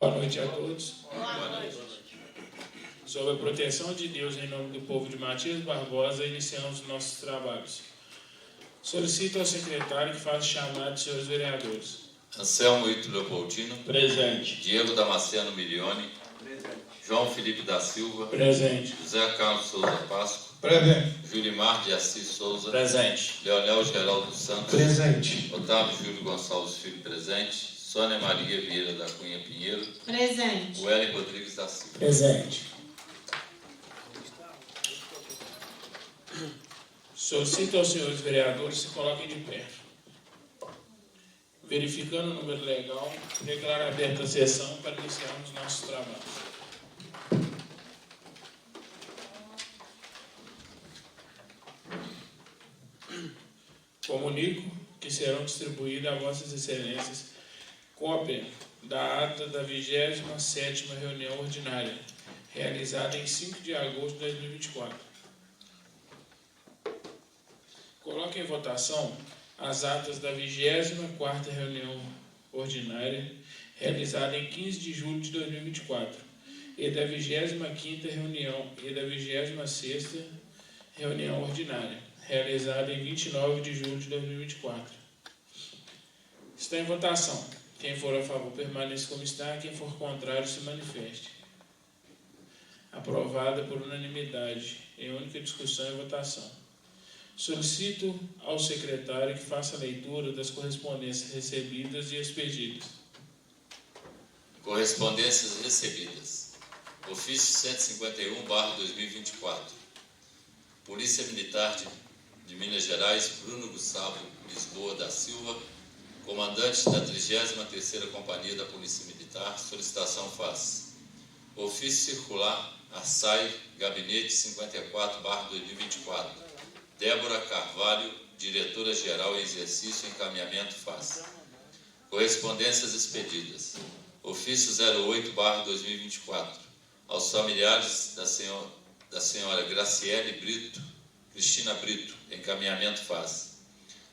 Boa noite a todos. Boa noite. Sob a proteção de Deus, em nome do povo de Matias Barbosa, iniciamos nossos trabalhos. Solicito ao secretário que faça chamado de senhores vereadores. Anselmo Ito Leopoldino. Presente. Diego Damasceno Milione. Presente. João Felipe da Silva. Presente. José Carlos Souza Pasco. Presente. Julimar de Assis Souza. Presente. Leonel Geraldo Santos. Presente. Otávio Júlio Gonçalves Filho. Presente. Sônia Maria Vieira da Cunha Pinheiro. Presente. Wellington Rodrigues da Silva. Presente. Solicito aos senhores vereadores que se coloquem de pé. Verificando o número legal, declaro aberta a sessão para iniciarmos nossos trabalhos. Comunico que serão distribuídas a vossas excelências cópia da ata da 27ª reunião ordinária, realizada em 5 de agosto de 2024. Coloque em votação as atas da 24ª reunião ordinária, realizada em 15 de julho de 2024, e da 25ª reunião e da 26ª reunião ordinária, realizada em 29 de julho de 2024. Está em votação. Quem for a favor, permaneça como está. Quem for contrário, se manifeste. Aprovada por unanimidade, em única discussão e votação. Solicito ao secretário que faça a leitura das correspondências recebidas e expedidas. Correspondências recebidas. Ofício 151/2024. Polícia Militar de Minas Gerais, Bruno Gustavo Lisboa da Silva, comandante da 33ª Companhia da Polícia Militar, solicitação faz. Ofício Circular Assai, Gabinete 54/2024. Débora Carvalho, Diretora-Geral em Exercício, encaminhamento faz. Correspondências expedidas. Ofício 08/2024. Aos familiares da senhora Graciele Brito, Cristina Brito, encaminhamento faz.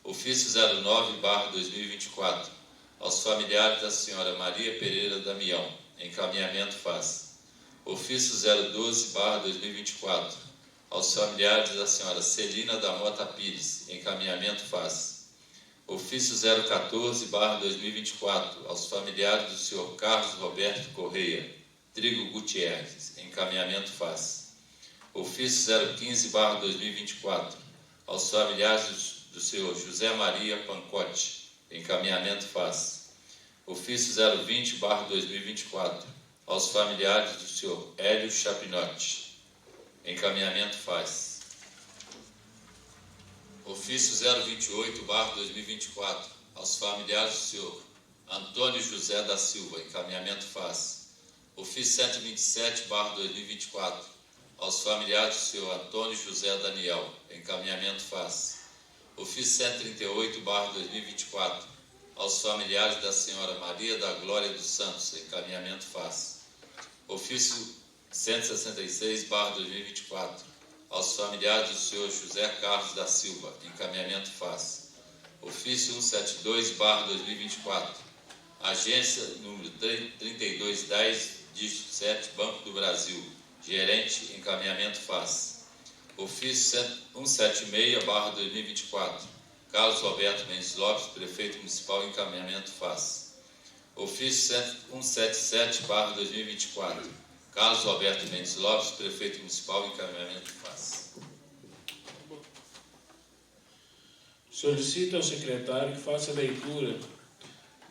Ofício 09/2024, aos familiares da senhora Maria Pereira Damião, encaminhamento faz. Ofício 012/2024, aos familiares da senhora Celina da Mota Pires, encaminhamento faz. Ofício 014/2024, aos familiares do senhor Carlos Roberto Correia, Trigo Gutierrez, encaminhamento faz. Ofício 015/2024, aos familiares do senhor José Maria Pancotti, encaminhamento faz. Ofício 020/2024, aos familiares do senhor Hélio Chapinotti, encaminhamento faz. Ofício 028/2024, aos familiares do senhor Antônio José da Silva, encaminhamento faz. Ofício 127/2024, aos familiares do senhor Antônio José Daniel, encaminhamento faz. Ofício 138/2024, aos familiares da senhora Maria da Glória dos Santos, encaminhamento faz. Ofício 166/2024, aos familiares do senhor José Carlos da Silva, encaminhamento faz. Ofício 172/2024, agência número 3210, dígito 7, Banco do Brasil, gerente, encaminhamento faz. Ofício 176/2024, Carlos Roberto Mendes Lopes, prefeito municipal, encaminhamento faz. Ofício 177/2024, Carlos Roberto Mendes Lopes, prefeito municipal, encaminhamento faz. Solicito ao secretário que faça a leitura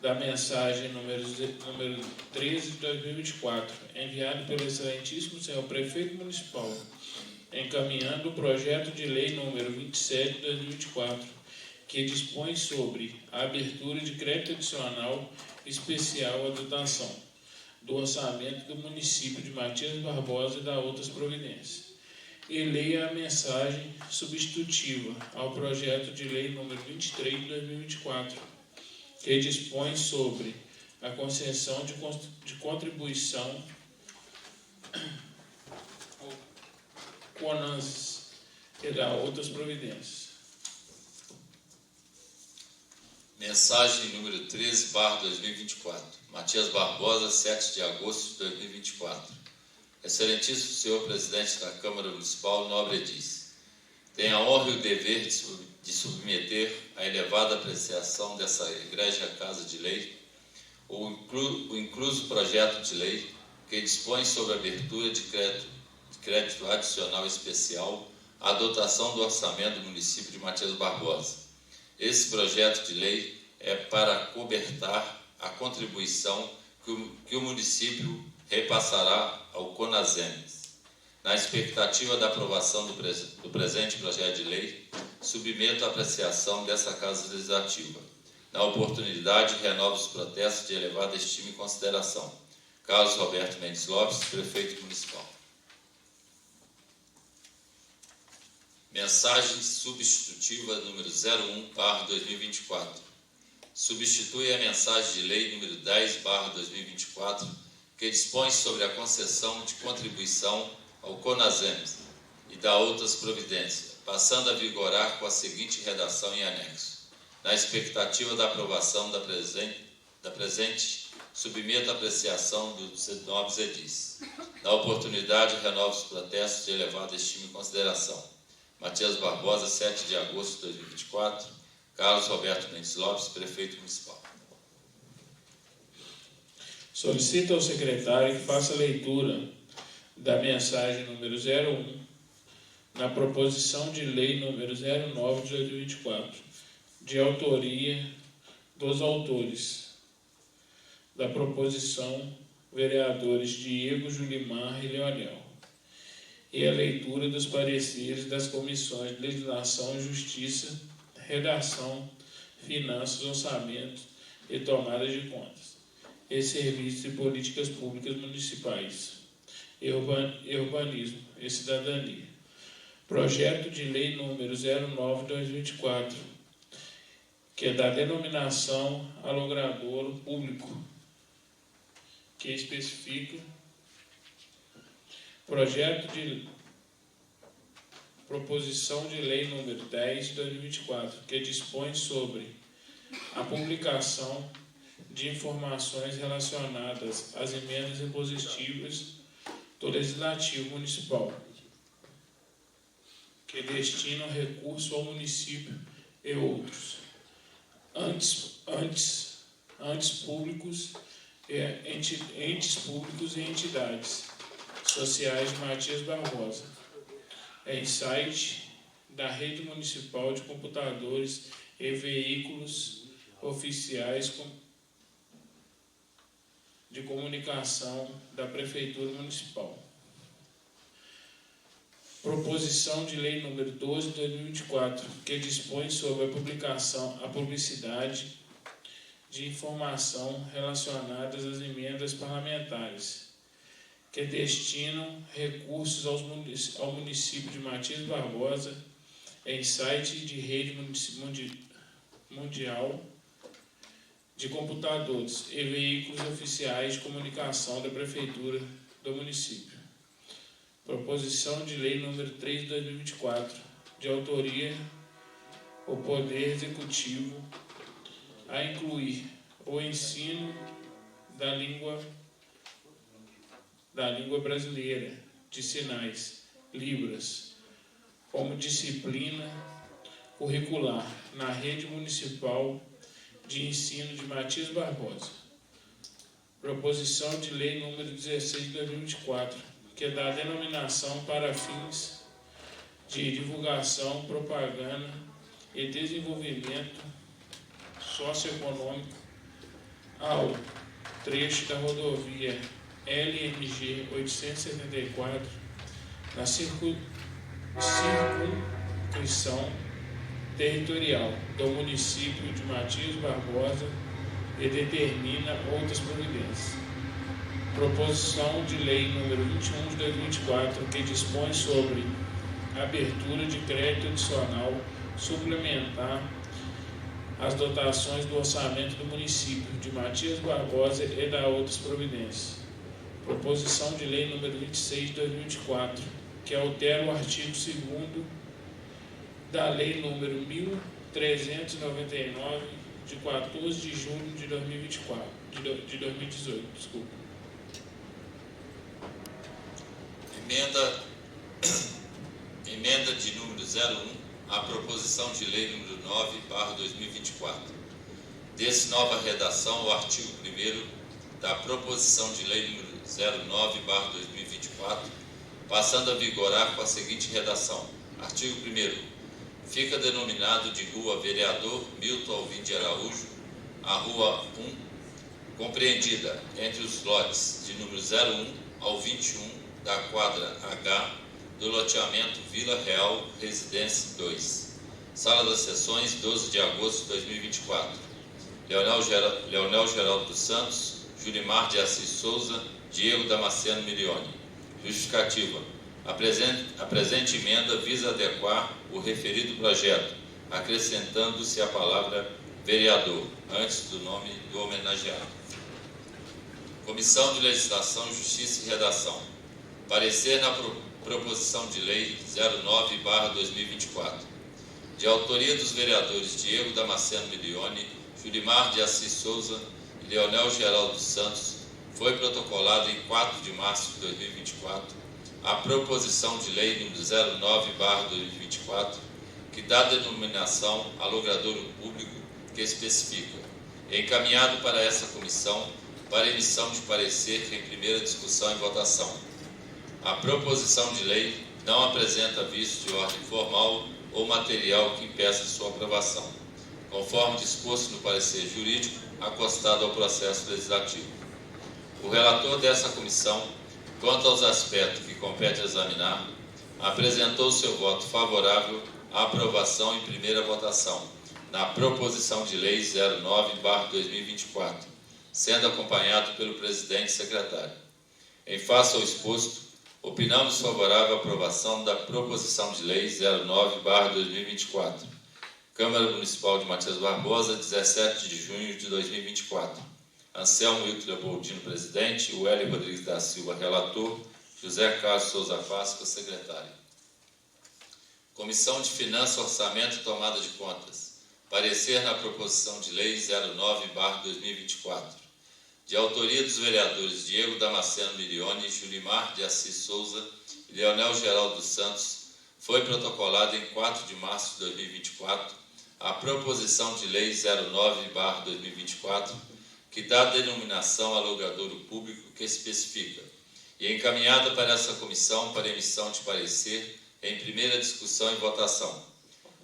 da mensagem número 13 de 2024, enviado pelo excelentíssimo senhor prefeito municipal, encaminhando o projeto de lei número 27 de 2024, que dispõe sobre a abertura de crédito adicional especial à dotação do orçamento do município de Matias Barbosa e da outras providências. E leia a mensagem substitutiva ao projeto de lei número 23 de 2024, que dispõe sobre a concessão de contribuição CONANS e da outras providências. Mensagem número 13/2024. Matias Barbosa, 7 de agosto de 2024. Excelentíssimo senhor presidente da Câmara Municipal, nobre diz: tenho a honra e o dever de submeter à elevada apreciação dessa egrégia Casa de Lei o incluso projeto de lei que dispõe sobre a abertura de crédito adicional especial à dotação do orçamento do município de Matias Barbosa. Esse projeto de lei é para cobertar a contribuição que o município repassará ao CONASEMES. Na expectativa da aprovação do presente projeto de lei, submeto à apreciação dessa Casa Legislativa. Na oportunidade, renovo os protestos de elevada estima e consideração. Carlos Roberto Mendes Lopes, Prefeito Municipal. Mensagem substitutiva número 01/2024. Substitui a mensagem de lei número 10/2024, que dispõe sobre a concessão de contribuição ao CONASEMES e dá outras providências, passando a vigorar com a seguinte redação em anexo. Na expectativa da aprovação da presente, submeto à apreciação dos nobres edis. Na oportunidade, renovo os protestos de elevada estima e consideração. Matias Barbosa, 7 de agosto de 2024. Carlos Roberto Mendes Lopes, Prefeito Municipal. Solicito ao secretário que faça a leitura da mensagem número 01 na proposição de lei número 09 de 2024, de autoria dos autores da proposição, vereadores Diego, Julimar e Leonel, e a leitura dos pareceres das comissões de Legislação e Justiça, Redação, Finanças, Orçamento e Tomada de Contas, e Serviços e Políticas Públicas Municipais, Urbanismo e Cidadania. Projeto de Lei número 09/2024, que é da denominação a logrador público, que especifica proposição de lei número 10/2024, que dispõe sobre a publicação de informações relacionadas às emendas impositivas do Legislativo Municipal, que destinam recurso ao município e outros entes públicos e entidades sociais de Matias Barbosa, em site da Rede Municipal de Computadores e Veículos Oficiais de Comunicação da Prefeitura Municipal. Proposição de Lei número 12/2024, que dispõe sobre a publicidade de informação relacionadas às emendas parlamentares, que destinam recursos ao município de Matias Barbosa, em site de Rede Mundial de Computadores e Veículos Oficiais de Comunicação da Prefeitura do município. Proposição de Lei número 3/2024, de autoria o Poder Executivo, a incluir o ensino da língua brasileira de sinais, Libras, como disciplina curricular na Rede Municipal de Ensino de Matias Barbosa. Proposição de Lei número 16/2024, que dá denominação para fins de divulgação, propaganda e desenvolvimento socioeconômico ao trecho da rodovia LNG 874, na circunscrição territorial do município de Matias Barbosa, e determina outras providências. Proposição de Lei número 21 de 2024, que dispõe sobre a abertura de crédito adicional suplementar às dotações do orçamento do município de Matias Barbosa e da outras providências. Proposição de Lei número 26 de 2024, que altera o artigo 2º da Lei número 1399 de 14 de julho de 2018. Desculpa. Emenda de número 01 à proposição de lei número 9/2024. Desse nova redação, o artigo 1º da proposição de lei número 09/2024, passando a vigorar com a seguinte redação. Artigo 1º. Fica denominado de Rua Vereador Milton Alvim de Araújo a Rua 1, compreendida entre os lotes de número 01 ao 21 da quadra H do loteamento Vila Real Residência 2. Sala das Sessões, 12 de agosto de 2024. Leonel Geraldo dos Santos, Julimar de Assis Souza, Diego Damasceno Milioni. Justificativa. A presente emenda visa adequar o referido projeto, acrescentando-se a palavra vereador, antes do nome do homenageado. Comissão de Legislação, Justiça e Redação. Parecer na proposição de lei 09/2024. De autoria dos vereadores Diego Damasceno Milioni, Julimar de Assis Souza e Leonel Geraldo dos Santos, foi protocolado em 4 de março de 2024 a proposição de lei número 09/2024, que dá denominação a logradouro público que especifica, encaminhado para essa comissão para emissão de parecer em primeira discussão e votação. A proposição de lei não apresenta vício de ordem formal ou material que impeça sua aprovação, conforme disposto no parecer jurídico acostado ao processo legislativo. O relator dessa comissão, quanto aos aspectos que compete examinar, apresentou seu voto favorável à aprovação em primeira votação na proposição de lei 09/2024, sendo acompanhado pelo presidente e secretário. Em face ao exposto, opinamos favorável à aprovação da proposição de lei 09/2024. Câmara Municipal de Matias Barbosa, 17 de junho de 2024. Anselmo Hilton Leopoldino, presidente, Wélio Rodrigues da Silva, relator, José Carlos Souza Fasco, secretário. Comissão de Finanças, Orçamento e Tomada de Contas. Parecer na proposição de lei 09/2024. De autoria dos vereadores Diego Damasceno Milioni, Julimar de Assis Souza e Leonel Geraldo dos Santos, foi protocolado em 4 de março de 2024 a proposição de lei 09/2024, que dá denominação a logradouro público que especifica, e encaminhada para essa comissão para emissão de parecer em primeira discussão e votação.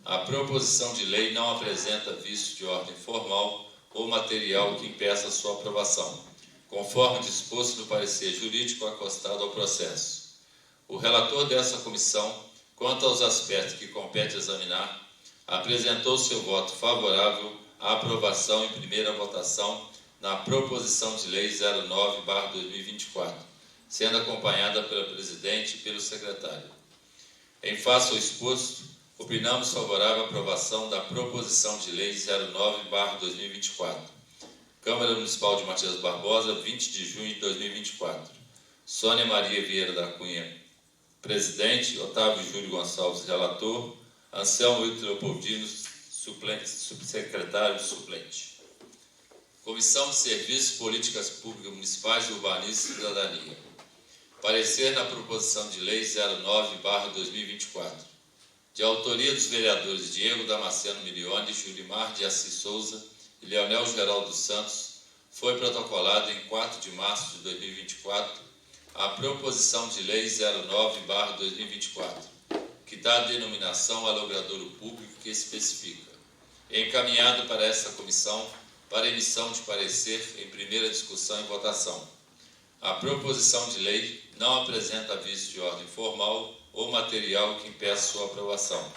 A proposição de lei não apresenta vício de ordem formal ou material que impeça sua aprovação, conforme disposto no parecer jurídico acostado ao processo. O relator dessa comissão, quanto aos aspectos que compete examinar, apresentou seu voto favorável à aprovação em primeira votação na proposição de lei 09/2024, sendo acompanhada pela presidente e pelo secretário. Em face ao exposto, opinamos favorável à aprovação da proposição de lei 09/2024. Câmara Municipal de Matias Barbosa, 20 de junho de 2024. Sônia Maria Vieira da Cunha, presidente, Otávio Júlio Gonçalves, relator, Anselmo Hilton Leopoldino, subsecretário suplente. Comissão de Serviços, Políticas Públicas Municipais, Urbanismo e Cidadania. Parecer na proposição de lei 09/2024. De autoria dos vereadores Diego Damasceno Milioni, Julimar de Assis Souza e Leonel Geraldo dos Santos, foi protocolado em 4 de março de 2024 a proposição de lei 09/2024, que dá denominação a logradouro público que especifica, encaminhado para essa comissão para emissão de parecer em primeira discussão e votação. A proposição de lei não apresenta vício de ordem formal ou material que impeça sua aprovação,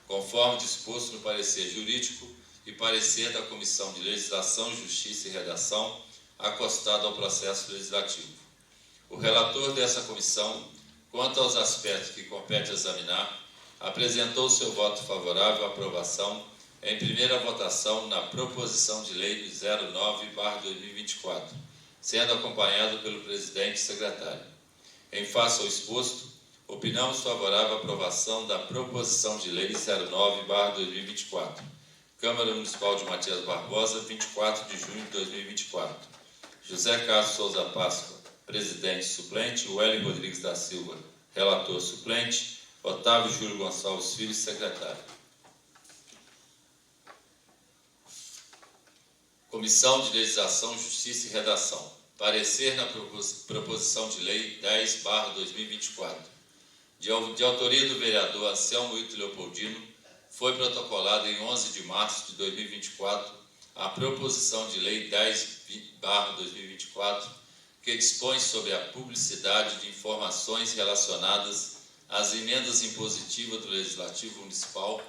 conforme disposto no parecer jurídico e parecer da Comissão de Legislação, Justiça e Redação, acostado ao processo legislativo. O relator dessa comissão, quanto aos aspectos que compete examinar, apresentou seu voto favorável à aprovação em primeira votação na proposição de lei 09/2024, sendo acompanhado pelo presidente e secretário. Em face ao exposto, opinamos favorável à aprovação da proposição de lei 09/2024. Câmara Municipal de Matias Barbosa, 24 de junho de 2024. José Carlos Souza Páscoa, presidente suplente. Wélio Rodrigues da Silva, relator suplente. Otávio Júlio Gonçalves Filho, secretário. Comissão de Legislação, Justiça e Redação. Parecer na proposição de lei 10/2024. De autoria do vereador Anselmo Wilton Leopoldino, foi protocolada em 11 de março de 2024 a proposição de lei 10/2024, que dispõe sobre a publicidade de informações relacionadas às emendas impositivas do Legislativo Municipal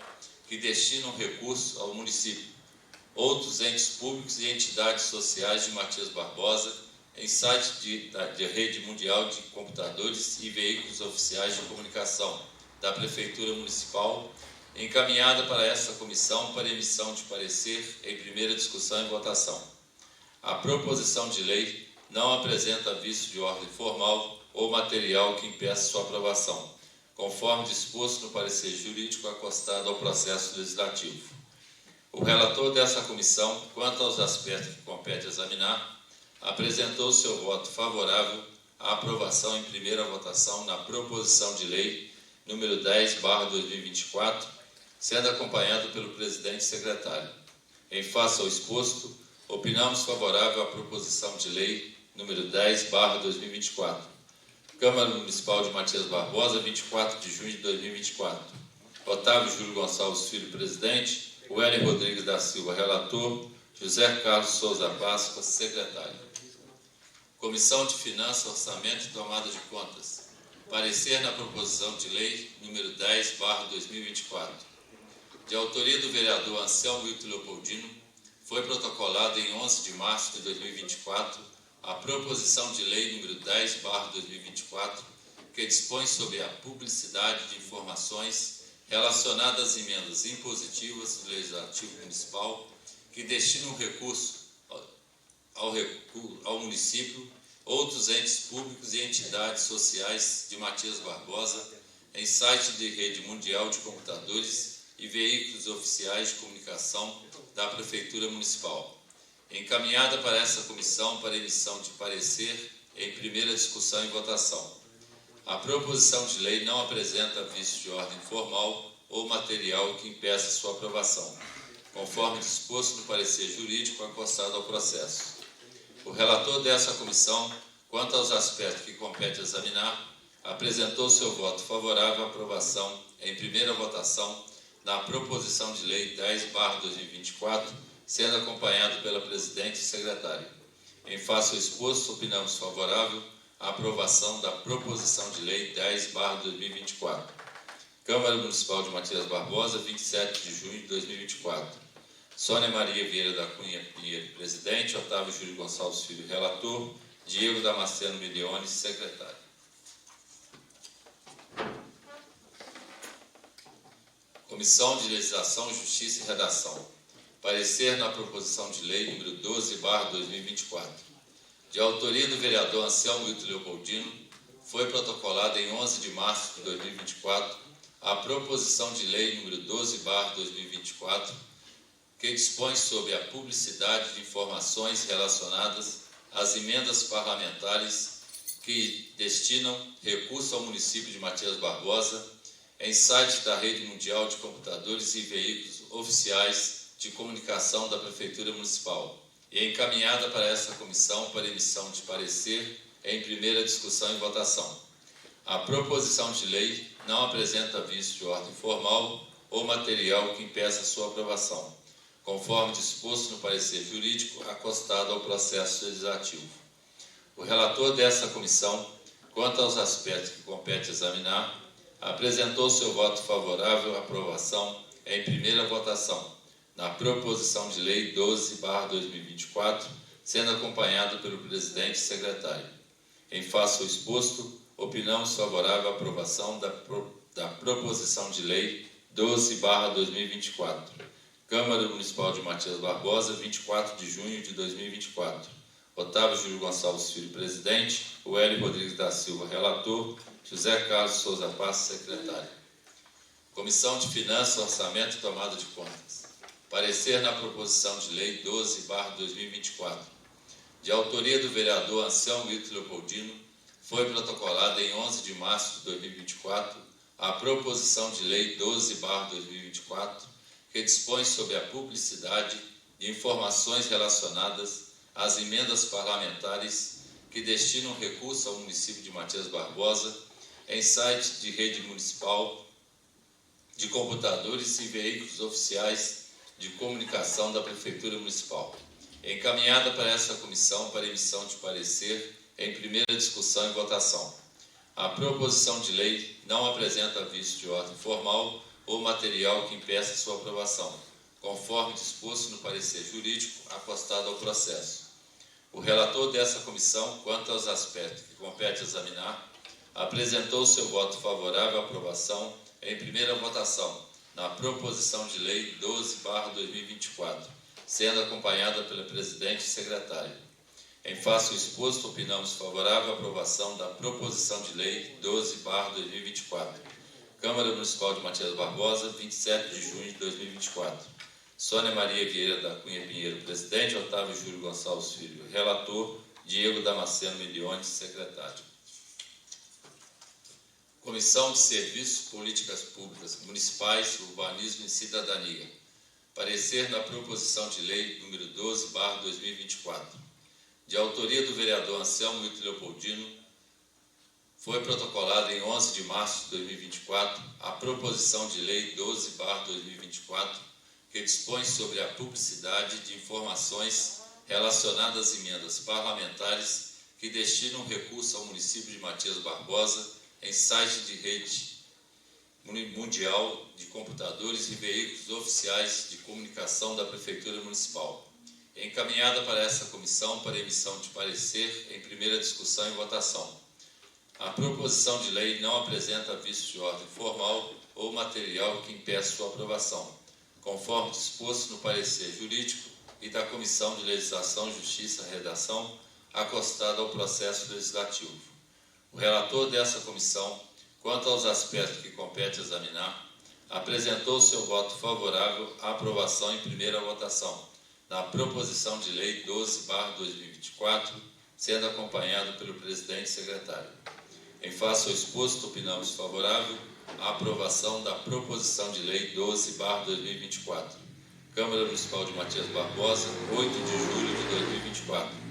que destinam recursos ao município, outros entes públicos e entidades sociais de Matias Barbosa, em site de rede mundial de computadores e veículos oficiais de comunicação da Prefeitura Municipal, encaminhada para esta comissão para emissão de parecer em primeira discussão e votação. A proposição de lei não apresenta vício de ordem formal ou material que impeça sua aprovação, conforme disposto no parecer jurídico acostado ao processo legislativo. O relator dessa comissão, quanto aos aspectos que compete examinar, apresentou seu voto favorável à aprovação em primeira votação na proposição de lei número 10/2024, sendo acompanhado pelo presidente e secretário. Em face ao exposto, opinamos favorável à proposição de lei número 10/2024. Câmara Municipal de Matias Barbosa, 24 de junho de 2024. Otávio Júlio Gonçalves Filho, presidente. Wélio Rodrigues da Silva, relator. José Carlos Souza Páscoa, secretário. Comissão de Finanças, Orçamento e Tomada de Contas. Parecer na proposição de lei número 10/2024. De autoria do vereador Anselmo Wilton Leopoldino, foi protocolada em 11 de março de 2024 a proposição de lei número 10/2024, que dispõe sobre a publicidade de informações relacionadas às emendas impositivas do Legislativo Municipal que destinam recurso ao município, outros entes públicos e entidades sociais de Matias Barbosa, em site de rede mundial de computadores e veículos oficiais de comunicação da Prefeitura Municipal, encaminhada para essa comissão para emissão de parecer em primeira discussão e votação. A proposição de lei não apresenta vício de ordem formal ou material que impeça sua aprovação, conforme disposto no parecer jurídico acostado ao processo. O relator dessa comissão, quanto aos aspectos que compete examinar, apresentou seu voto favorável à aprovação em primeira votação na proposição de lei 10/2024, sendo acompanhado pela presidente e secretário. Em face ao exposto, opinamos favorável à aprovação da proposição de lei 10/2024. Câmara Municipal de Matias Barbosa, 27 de junho de 2024. Sônia Maria Vieira da Cunha Pinheiro, presidente. Otávio Júlio Gonçalves Filho, relator. Diego Damasceno Milione, secretário. Comissão de Legislação, Justiça e Redação. Parecer na proposição de lei número 12/2024. De autoria do vereador Anselmo Wilton Leopoldino, foi protocolada em 11 de março de 2024 a proposição de lei número 12/2024, que dispõe sobre a publicidade de informações relacionadas às emendas parlamentares que destinam recurso ao município de Matias Barbosa, em site da Rede Mundial de Computadores e Veículos Oficiais de Comunicação da Prefeitura Municipal, e encaminhada para essa comissão para emissão de parecer em primeira discussão e votação. A proposição de lei não apresenta vício de ordem formal ou material que impeça sua aprovação, conforme disposto no parecer jurídico acostado ao processo legislativo. O relator dessa comissão, quanto aos aspectos que compete examinar, apresentou seu voto favorável à aprovação em primeira votação na proposição de lei 12/2024, sendo acompanhado pelo presidente e secretário. Em face ao exposto, opinamos favorável à aprovação da proposição de lei 12/2024. Câmara Municipal de Matias Barbosa, 24 de junho de 2024. Otávio Júlio Gonçalves Filho, presidente. Wélio Rodrigues da Silva, relator. José Carlos Souza Páscoa, secretário. Comissão de Finanças, Orçamento e Tomada de Contas. Parecer na proposição de lei 12/2024. De autoria do vereador Anselmo Ito Leopoldino, foi protocolada em 11 de março de 2024 a proposição de lei 12/2024, que dispõe sobre a publicidade de informações relacionadas às emendas parlamentares que destinam recursos ao município de Matias Barbosa em site de rede municipal de computadores e veículos oficiais de comunicação da Prefeitura Municipal, encaminhada para essa comissão para emissão de parecer em primeira discussão e votação. A proposição de lei não apresenta vício de ordem formal ou material que impeça sua aprovação, conforme disposto no parecer jurídico acostado ao processo. O relator dessa comissão, quanto aos aspectos que compete examinar, apresentou seu voto favorável à aprovação em primeira votação na proposição de lei 12/2024, sendo acompanhada pela presidente e secretário. Em face ao exposto, opinamos favorável à aprovação da proposição de lei 12/2024. Câmara Municipal de Matias Barbosa, 27 de junho de 2024. Sônia Maria Vieira da Cunha Pinheiro, presidente. Otávio Júlio Gonçalves Filho, relator. Diego Damasceno Milione, secretário. Comissão de Serviços, Políticas Públicas Municipais, Urbanismo e Cidadania. Parecer na proposição de lei número 12/2024. De autoria do vereador Anselmo Ito Leopoldino, foi protocolada em 11 de março de 2024 a proposição de lei 12/2024, que dispõe sobre a publicidade de informações relacionadas às emendas parlamentares que destinam recurso ao município de Matias Barbosa em site de rede mundial de computadores e veículos oficiais de comunicação da Prefeitura Municipal, encaminhada para essa comissão para emissão de parecer em primeira discussão e votação. A proposição de lei não apresenta vício de ordem formal ou material que impeça sua aprovação, conforme disposto no parecer jurídico e da Comissão de Legislação, Justiça e Redação, acostada ao processo legislativo. O relator dessa comissão, quanto aos aspectos que compete examinar, apresentou seu voto favorável à aprovação em primeira votação na proposição de lei 12/2024, sendo acompanhado pelo presidente e secretário. Em face ao exposto, opinamos favorável à aprovação da proposição de lei 12/2024. Câmara Municipal de Matias Barbosa, 8 de julho de 2024.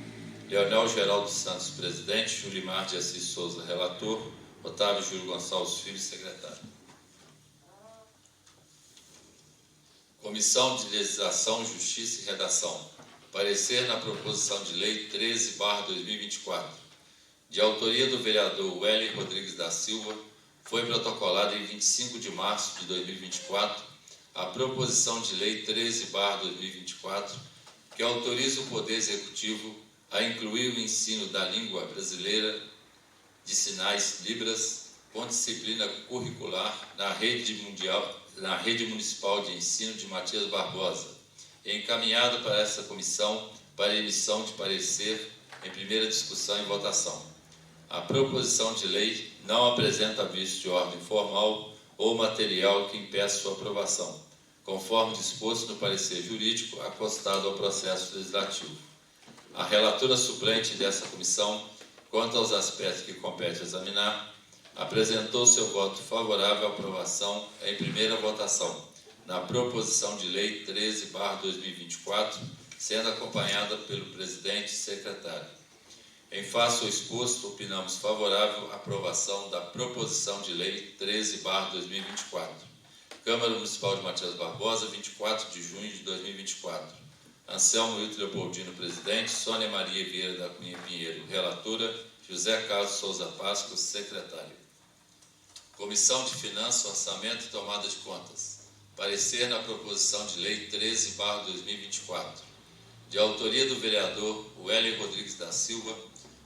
Leonel Geraldo Santos, presidente. Julimar de Assis Souza, relator. Otávio Júlio Gonçalves Filho, secretário. Comissão de Legislação, Justiça e Redação. Parecer na proposição de lei 13/2024. De autoria do vereador Wélio Rodrigues da Silva, foi protocolada em 25 de março de 2024 a proposição de lei 13/2024, que autoriza o Poder Executivo a incluir o ensino da língua brasileira de sinais Libras com disciplina curricular na rede municipal de ensino de Matias Barbosa, encaminhado para essa comissão para emissão de parecer em primeira discussão e votação. A proposição de lei não apresenta vício de ordem formal ou material que impeça sua aprovação, conforme disposto no parecer jurídico acostado ao processo legislativo. A relatora suplente dessa comissão, quanto aos aspectos que compete examinar, apresentou seu voto favorável à aprovação em primeira votação na proposição de lei 13/2024, sendo acompanhada pelo presidente e secretário. Em face ao exposto, opinamos favorável à aprovação da proposição de lei 13/2024. Câmara Municipal de Matias Barbosa, 24 de junho de 2024. Anselmo Ito Leopoldino, presidente. Sônia Maria Vieira da Cunha Pinheiro, relatora. José Carlos Souza Páscoa, secretário. Comissão de Finanças, Orçamento e Tomada de Contas. Parecer na proposição de lei 13/2024. De autoria do vereador Wélio Rodrigues da Silva,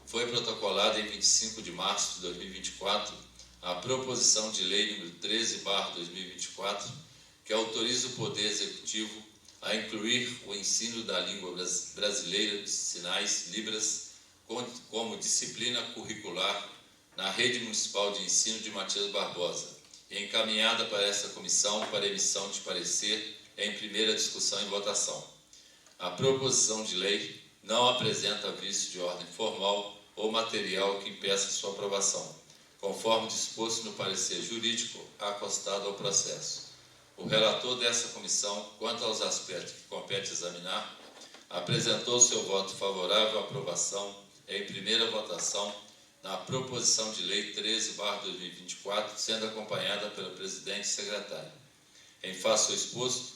foi protocolada em 25 de março de 2024 a proposição de lei número 13/2024, que autoriza o Poder Executivo a incluir o ensino da língua brasileira de sinais Libras como disciplina curricular na rede municipal de ensino de Matias Barbosa, e encaminhada para essa comissão para emissão de parecer em primeira discussão e votação. A proposição de lei não apresenta vício de ordem formal ou material que impeça sua aprovação, conforme disposto no parecer jurídico acostado ao processo. O relator dessa comissão, quanto aos aspectos que compete examinar, apresentou seu voto favorável à aprovação em primeira votação na proposição de lei 13/2024, sendo acompanhada pelo presidente e secretário. Em face ao exposto,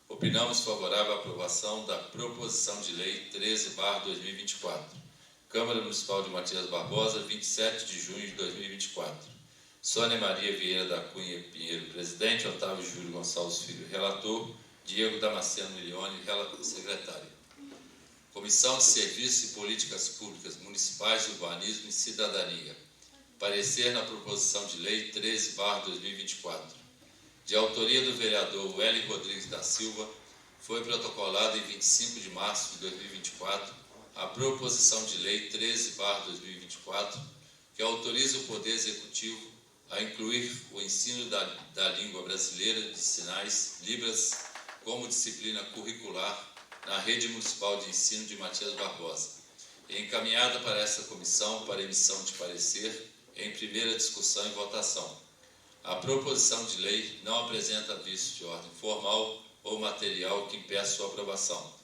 opinamos favorável à aprovação da proposição de lei 13/2024. Câmara Municipal de Matias Barbosa, 27 de junho de 2024. Sônia Maria Vieira da Cunha Pinheiro, presidente. Otávio Júlio Gonçalves Filho, relator. Diego Damasceno Milione, secretário. Comissão de Serviços e Políticas Públicas Municipais, Urbanismo e Cidadania. Parecer na proposição de lei 13/2024. De autoria do vereador Wélio Rodrigues da Silva, foi protocolado em 25 de março de 2024 a proposição de lei 13/2024, que autoriza o Poder Executivo a incluir o ensino da língua brasileira de sinais, Libras, como disciplina curricular na Rede Municipal de Ensino de Matias Barbosa, e encaminhada para essa comissão para emissão de parecer em primeira discussão e votação. A proposição de lei não apresenta vício de ordem formal ou material que impeça sua aprovação,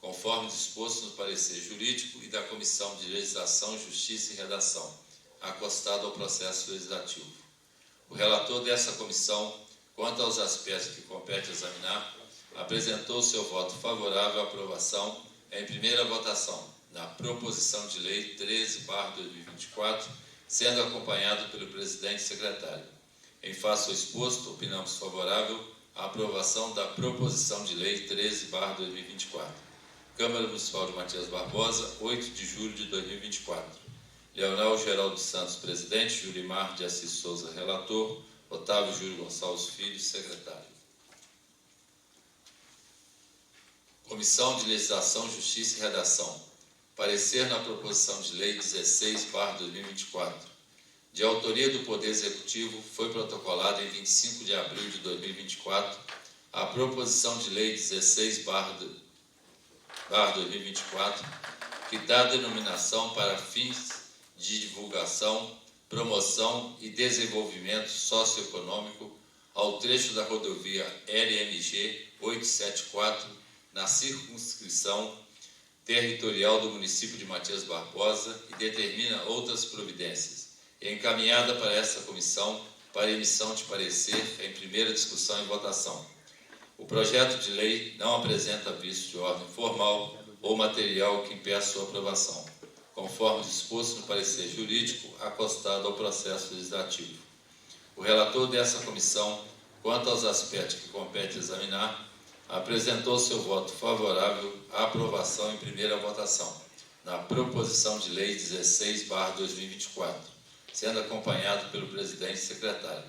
conforme disposto no parecer jurídico e da Comissão de Legislação, Justiça e Redação, acostado ao processo legislativo. O relator dessa comissão, quanto aos aspectos que compete examinar, apresentou seu voto favorável à aprovação em primeira votação na proposição de lei 13/2024, sendo acompanhado pelo presidente e secretário. Em face ao exposto, opinamos favorável à aprovação da proposição de lei 13/2024. Câmara Municipal de Matias Barbosa, 8 de julho de 2024. Leonel Geraldo Santos, presidente. Julimar de Assis Souza, relator. Otávio Júlio Gonçalves Filho, secretário. Comissão de Legislação, Justiça e Redação. Parecer na proposição de lei 16/2024. De autoria do Poder Executivo, foi protocolada em 25 de abril de 2024 a proposição de lei 16/2024, que dá denominação para fins de divulgação, promoção e desenvolvimento socioeconômico ao trecho da rodovia LMG 874, na circunscrição territorial do município de Matias Barbosa, e determina outras providências, encaminhada para essa comissão para emissão de parecer em primeira discussão e votação. O projeto de lei não apresenta vício de ordem formal ou material que impeça sua aprovação, conforme disposto no parecer jurídico acostado ao processo legislativo. O relator dessa comissão, quanto aos aspectos que compete examinar, apresentou seu voto favorável à aprovação em primeira votação na proposição de lei 16/2024, sendo acompanhado pelo presidente e secretário.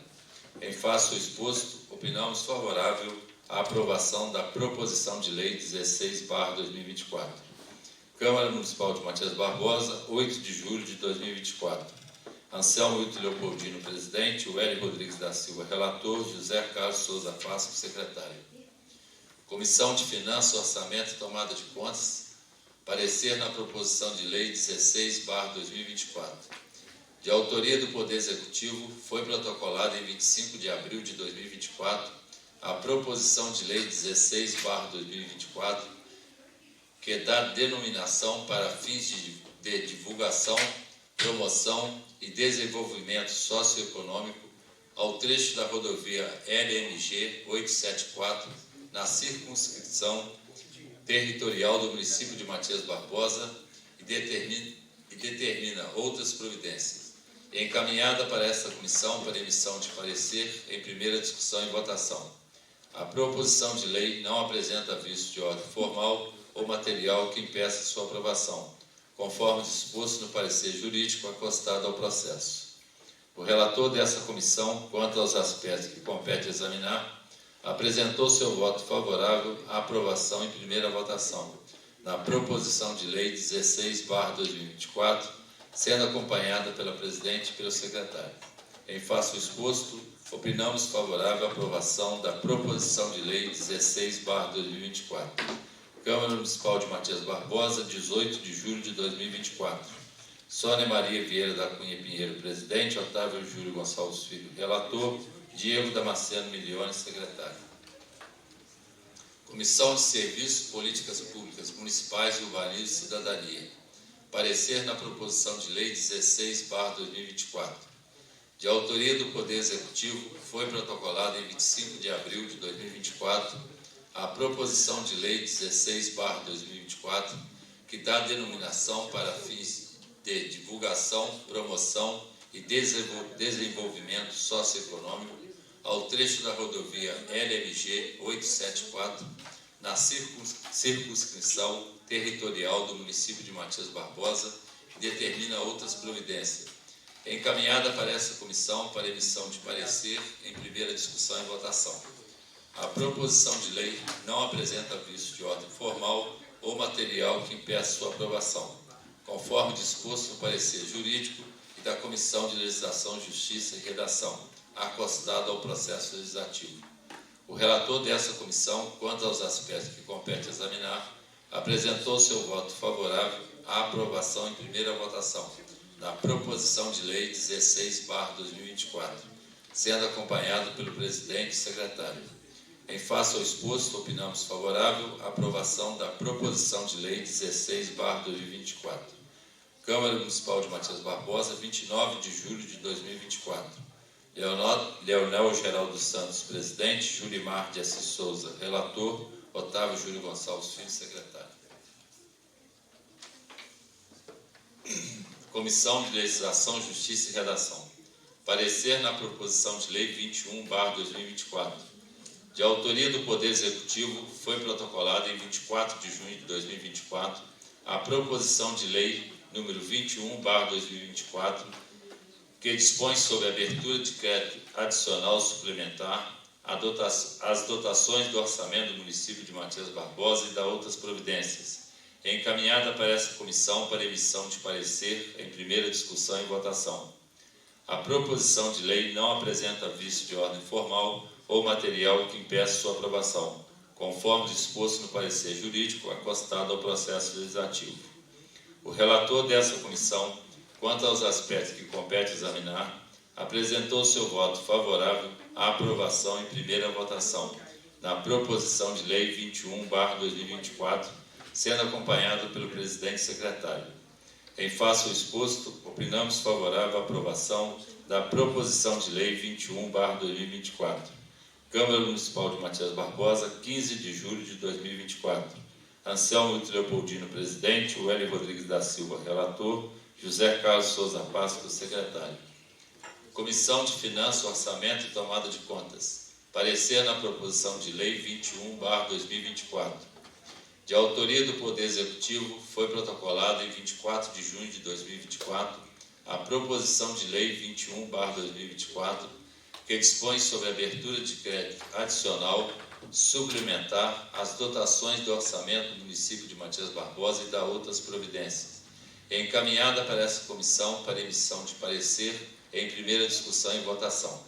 Em face ao exposto, opinamos favorável à aprovação da proposição de lei 16/2024. Câmara Municipal de Matias Barbosa, 8 de julho de 2024. Anselmo Hilton Leopoldino, presidente. Wélio Rodrigues da Silva, relator. José Carlos Souza Fasco, secretário. Comissão de Finanças, Orçamento e Tomada de Contas. Parecer na proposição de lei 16/2024. De autoria do Poder Executivo, foi protocolada em 25 de abril de 2024 a proposição de lei 16/2024, que dá denominação para fins de divulgação, promoção e desenvolvimento socioeconômico ao trecho da rodovia LMG 874, na circunscrição territorial do município de Matias Barbosa, e determina outras providências, encaminhada para esta comissão para emissão de parecer em primeira discussão e votação. A proposição de lei não apresenta vício de ordem formal ou material que impeça sua aprovação, conforme disposto no parecer jurídico acostado ao processo. O relator dessa comissão, quanto aos aspectos que compete examinar, apresentou seu voto favorável à aprovação em primeira votação na proposição de lei 16/2024, sendo acompanhada pela presidente e pelo secretário. Em face ao exposto, opinamos favorável à aprovação da proposição de lei 16/2024. Câmara Municipal de Matias Barbosa, 18 de julho de 2024. Sônia Maria Vieira da Cunha Pinheiro, presidente. Otávio Júlio Gonçalves Filho, relator. Diego Damasceno Milione, secretário. Comissão de Serviços, Políticas Públicas Municipais, Urbanismo e Cidadania. Parecer na proposição de lei 16/2024. De autoria do Poder Executivo, foi protocolada em 25 de abril de 2024 a proposição de lei 16/2024, que dá denominação para fins de divulgação, promoção e desenvolvimento socioeconômico ao trecho da rodovia LMG 874, na circunscrição territorial do município de Matias Barbosa, e determina outras providências. Encaminhada para essa comissão para emissão de parecer em primeira discussão e votação. A proposição de lei não apresenta vício de ordem formal ou material que impeça sua aprovação, conforme disposto no parecer jurídico e da Comissão de Legislação, Justiça e Redação, acostado ao processo legislativo. O relator dessa comissão, quanto aos aspectos que compete examinar, apresentou seu voto favorável à aprovação em primeira votação da proposição de lei 16/2024, sendo acompanhado pelo presidente e secretário. Em face ao exposto, opinamos favorável à aprovação da proposição de lei 16/2024. Câmara Municipal de Matias Barbosa, 29 de julho de 2024. Leonel Geraldo Santos, presidente. Julimar de Assis Souza, relator. Otávio Júlio Gonçalves Filho, secretário. Comissão de Legislação, Justiça e Redação. Parecer na proposição de lei 21/2024. De autoria do Poder Executivo, foi protocolada em 24 de junho de 2024 a proposição de lei número 21/2024, que dispõe sobre a abertura de crédito adicional suplementar, as dotações do orçamento do município de Matias Barbosa e da outras providências, encaminhada para essa comissão para emissão de parecer em primeira discussão e votação. A proposição de lei não apresenta vício de ordem formal ou material que impeça sua aprovação, conforme disposto no parecer jurídico acostado ao processo legislativo. O relator dessa comissão, quanto aos aspectos que compete examinar, apresentou seu voto favorável à aprovação em primeira votação na proposição de lei 21/2024, sendo acompanhado pelo presidente e secretário. Em face ao exposto, opinamos favorável à aprovação da proposição de lei 21/2024. Câmara Municipal de Matias Barbosa, 15 de julho de 2024. Anselmo Leopoldino, presidente. Wélio Rodrigues da Silva, relator. José Carlos Souza Pasco, secretário. Comissão de Finanças, Orçamento e Tomada de Contas. Parecer na proposição de lei 21/2024. De autoria do Poder Executivo, foi protocolada em 24 de junho de 2024 a proposição de lei 21/2024, que dispõe sobre a abertura de crédito adicional suplementar às dotações do orçamento do município de Matias Barbosa e da outras providências, encaminhada para essa comissão para emissão de parecer em primeira discussão e votação.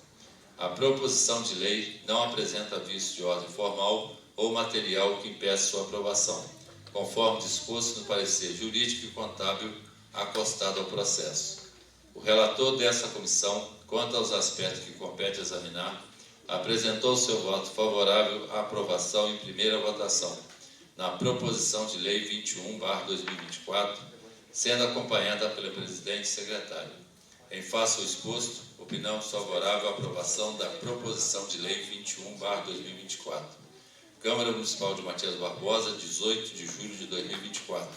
A proposição de lei não apresenta vício de ordem formal ou material que impeça sua aprovação, conforme disposto no parecer jurídico e contábil acostado ao processo. O relator dessa comissão, quanto aos aspectos que compete examinar, apresentou seu voto favorável à aprovação em primeira votação na proposição de lei 21/2024, sendo acompanhada pelo presidente e secretário. Em face ao exposto, opinamos favorável à aprovação da proposição de lei 21/2024. Câmara Municipal de Matias Barbosa, 18 de julho de 2024.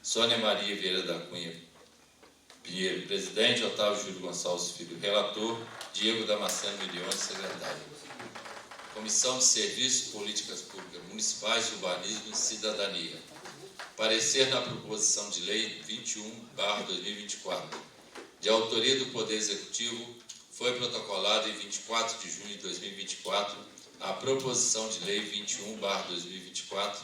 Sônia Maria Vieira da Cunha Pinheiro, presidente. Otávio Júlio Gonçalves Filho, relator. Diego Damasceno Milione, secretário. Comissão de Serviços, Políticas Públicas Municipais, Urbanismo e Cidadania. Parecer na proposição de lei 21/2024. De autoria do Poder Executivo, foi protocolada em 24 de junho de 2024 a proposição de lei 21/2024,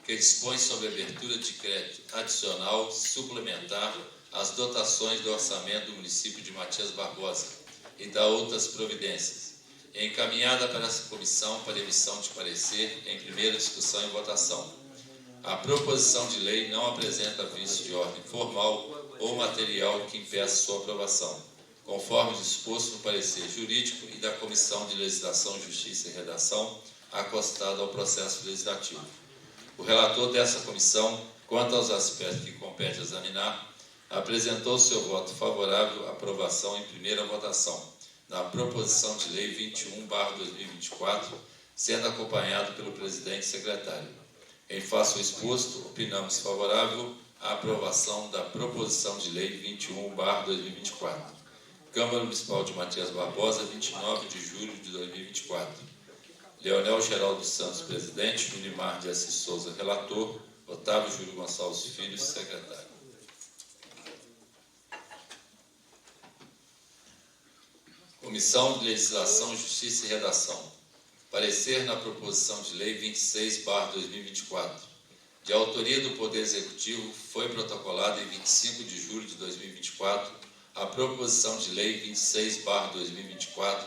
que dispõe sobre a abertura de crédito adicional suplementar às dotações do orçamento do município de Matias Barbosa, e da outras providências, encaminhada para essa comissão para emissão de parecer em primeira discussão e votação. A proposição de lei não apresenta vício de ordem formal ou material que impeça sua aprovação, conforme disposto no parecer jurídico e da Comissão de Legislação, Justiça e Redação, acostado ao processo legislativo. O relator dessa comissão, quanto aos aspectos que compete examinar, apresentou seu voto favorável à aprovação em primeira votação, na proposição de lei 21/2024, sendo acompanhado pelo presidente e secretário. Em face ao exposto, opinamos favorável à aprovação da proposição de lei 21/2024. Câmara Municipal de Matias Barbosa, 29 de julho de 2024. Leonel Geraldo Santos, presidente. Junimar de Assis Souza, relator. Otávio Júlio Gonçalves Filho, secretário. Comissão de Legislação, Justiça e Redação. Parecer na proposição de lei 26/2024. De autoria do Poder Executivo, foi protocolada em 25 de julho de 2024 a proposição de lei 26/2024,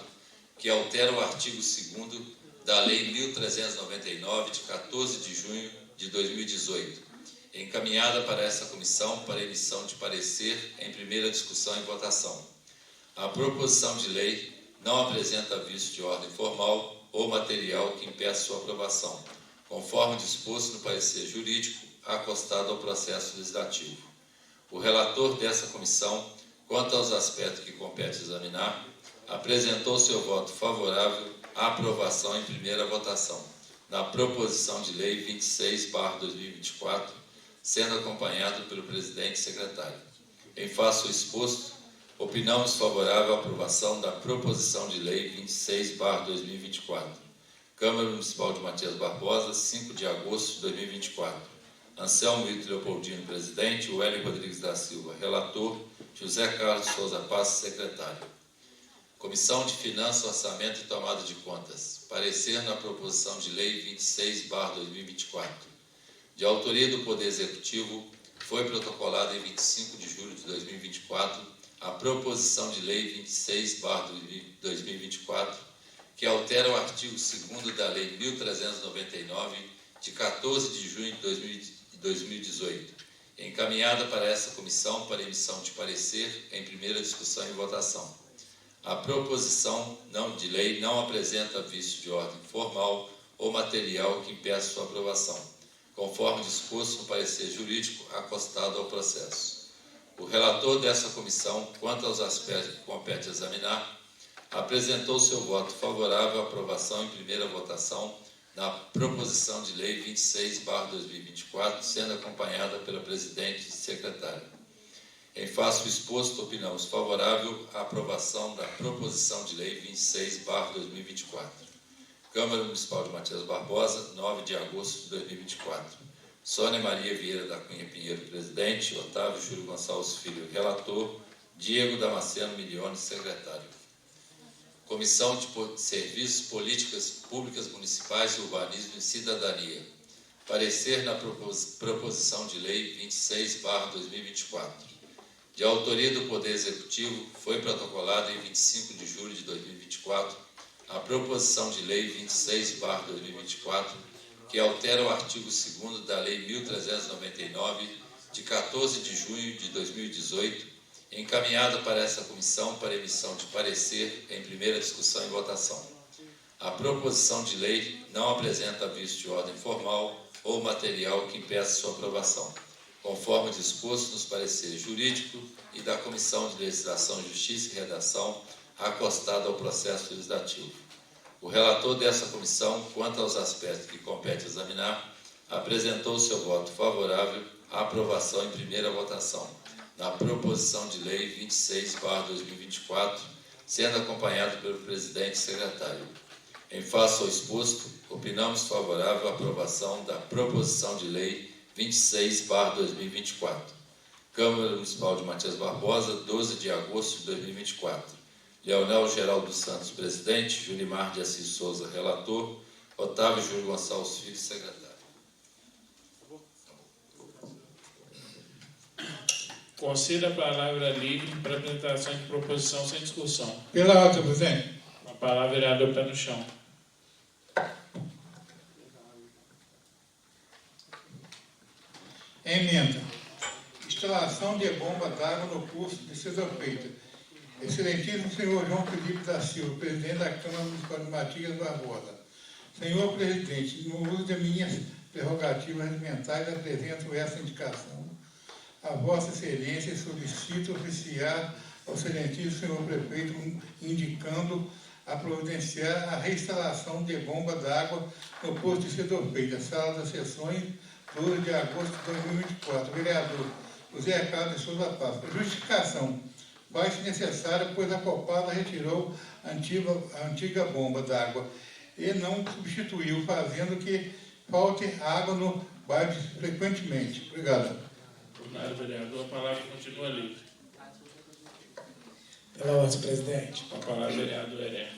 que altera o artigo 2º da Lei 1399, de 14 de junho de 2018, encaminhada para essa comissão para emissão de parecer em primeira discussão e votação. A proposição de lei não apresenta vício de ordem formal ou material que impeça sua aprovação, conforme disposto no parecer jurídico acostado ao processo legislativo. O relator dessa comissão, quanto aos aspectos que compete examinar, apresentou seu voto favorável à aprovação em primeira votação, na proposição de lei 26/2024, sendo acompanhado pelo presidente e secretário. Em face ao exposto, opinamos favorável à aprovação da proposição de lei 26/2024. Câmara Municipal de Matias Barbosa, 5 de agosto de 2024. Anselmo Ito Leopoldino, presidente. Wélio Rodrigues da Silva, relator. José Carlos Souza Passos, secretário. Comissão de Finanças, Orçamento e Tomada de Contas. Parecer na proposição de lei 26/2024. De autoria do Poder Executivo, foi protocolada em 25 de julho de 2024 a proposição de lei 26/2024, que altera o artigo 2º da Lei 1399, de 14 de junho de 2018, encaminhada para essa comissão para emissão de parecer em primeira discussão e votação. A proposição de lei não apresenta vício de ordem formal ou material que impeça sua aprovação, conforme disposto no parecer jurídico acostado ao processo. O relator dessa comissão, quanto aos aspectos que compete examinar, apresentou seu voto favorável à aprovação em primeira votação na proposição de lei 26/2024, sendo acompanhada pela presidente e secretário. Em face do exposto, opinamos favorável à aprovação da proposição de lei 26/2024. Câmara Municipal de Matias Barbosa, 9 de agosto de 2024. Sônia Maria Vieira da Cunha Pinheiro, presidente. Otávio Júlio Gonçalves Filho, relator. Diego Damasceno Milione, secretário. Comissão de Serviços, Políticas Públicas Municipais, Urbanismo e Cidadania. Parecer na proposição de lei 26/2024. De autoria do Poder Executivo, foi protocolada em 25 de julho de 2024 a proposição de lei 26/2024, que altera o artigo 2º da Lei 1399, de 14 de junho de 2018, encaminhado para essa comissão para emissão de parecer em primeira discussão e votação. A proposição de lei não apresenta vício de ordem formal ou material que impeça sua aprovação, conforme disposto nos pareceres jurídico e da Comissão de Legislação, Justiça e Redação, acostado ao processo legislativo. O relator dessa comissão, quanto aos aspectos que compete examinar, apresentou seu voto favorável à aprovação em primeira votação, na proposição de lei 26/2024, sendo acompanhado pelo presidente e secretário. Em face ao exposto, opinamos favorável à aprovação da proposição de lei 26/2024. Câmara Municipal de Matias Barbosa, 12 de agosto de 2024. Leonel Geraldo Santos, presidente. Junimar de Assis Souza, relator. Otávio Júlio Gonçalves Filho, secretário. Conceda a palavra livre para apresentação de proposição sem discussão. Pela ordem, senhor presidente. Com a palavra, vereador Pé no Chão. Emenda. Instalação de bomba d'água no curso de César Freitas. Excelentíssimo senhor João Felipe da Silva, presidente da Câmara Municipal de Matias Barbosa. Senhor presidente, no uso de minhas prerrogativas regimentais, apresento essa indicação a Vossa Excelência e solicito oficiar ao excelentíssimo senhor prefeito, indicando a providenciar a reinstalação de bomba d'água no posto de César Freitas, sala das sessões, 12 de agosto de 2024. Vereador José Carlos de Souza Paz. Justificação. Faz-se necessário, pois a Copada retirou a antiga bomba d'água e não substituiu, fazendo que falte água no bairro frequentemente. Obrigado. Obrigado, vereador. A palavra continua livre. Pela ordem, presidente. Com a palavra, vereador Heré.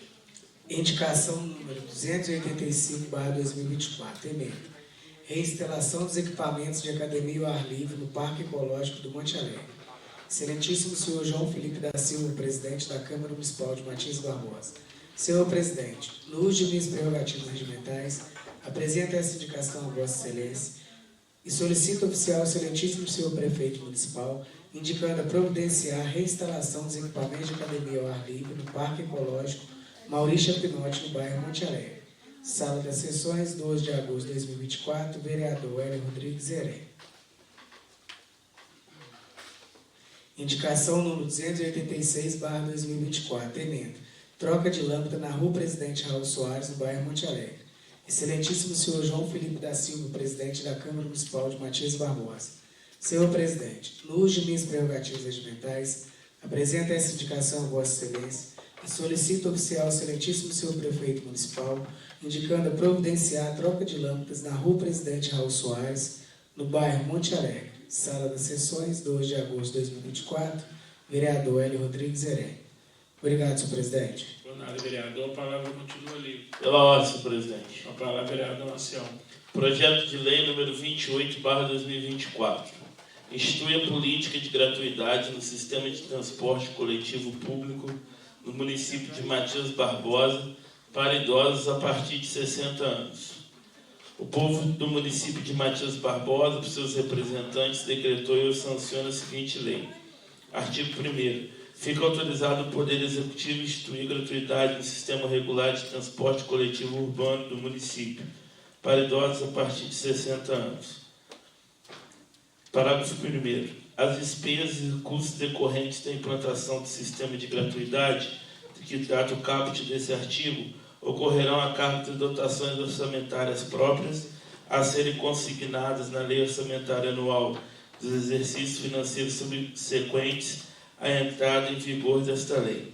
Indicação número 285/2024. Emenda. Reinstalação dos equipamentos de academia ao ar livre no Parque Ecológico do Monte Alegre. Excelentíssimo senhor João Felipe da Silva, presidente da Câmara Municipal de Matias Barbosa. Senhor presidente, no uso de minhas prerrogativas regimentais, apresento essa indicação a Vossa Excelência e solicito oficial ao excelentíssimo senhor prefeito municipal, indicando a providenciar a reinstalação dos equipamentos de academia ao ar livre no Parque Ecológico Maurício Pinotti, no bairro Monte Alegre. Sala das sessões, 12 de agosto de 2024, vereador Hélio Rodrigues Heré. Indicação número 286/2024, emenda. Troca de lâmpada na rua Presidente Raul Soares, no bairro Monte Alegre. Excelentíssimo senhor João Felipe da Silva, presidente da Câmara Municipal de Matias Barbosa. Senhor presidente, no uso de minhas prerrogativas regimentais, apresento essa indicação a Vossa Excelência e solicito oficial ao excelentíssimo senhor prefeito municipal, indicando a providenciar a troca de lâmpadas na rua Presidente Raul Soares, no bairro Monte Alegre. Sala das sessões, 2 de agosto de 2024, vereador Hélio Rodrigues Heré. Obrigado, senhor presidente. Por nada, vereador. A palavra continua livre. Pela ordem, senhor presidente. Com a palavra, vereador Ancião. Projeto de lei número 28/2024. Institui a política de gratuidade no sistema de transporte coletivo público no município de Matias Barbosa para idosos a partir de 60 anos. O povo do município de Matias Barbosa, por seus representantes, decretou e sanciona a seguinte lei. Artigo 1º. Fica autorizado o Poder Executivo instituir gratuidade no sistema regular de transporte coletivo urbano do município para idosos a partir de 60 anos. Parágrafo 1º. As despesas e custos decorrentes da implantação do sistema de gratuidade, que trata o caput desse artigo, ocorrerão a cargo de dotações orçamentárias próprias a serem consignadas na Lei Orçamentária Anual dos exercícios financeiros subsequentes à entrada em vigor desta lei.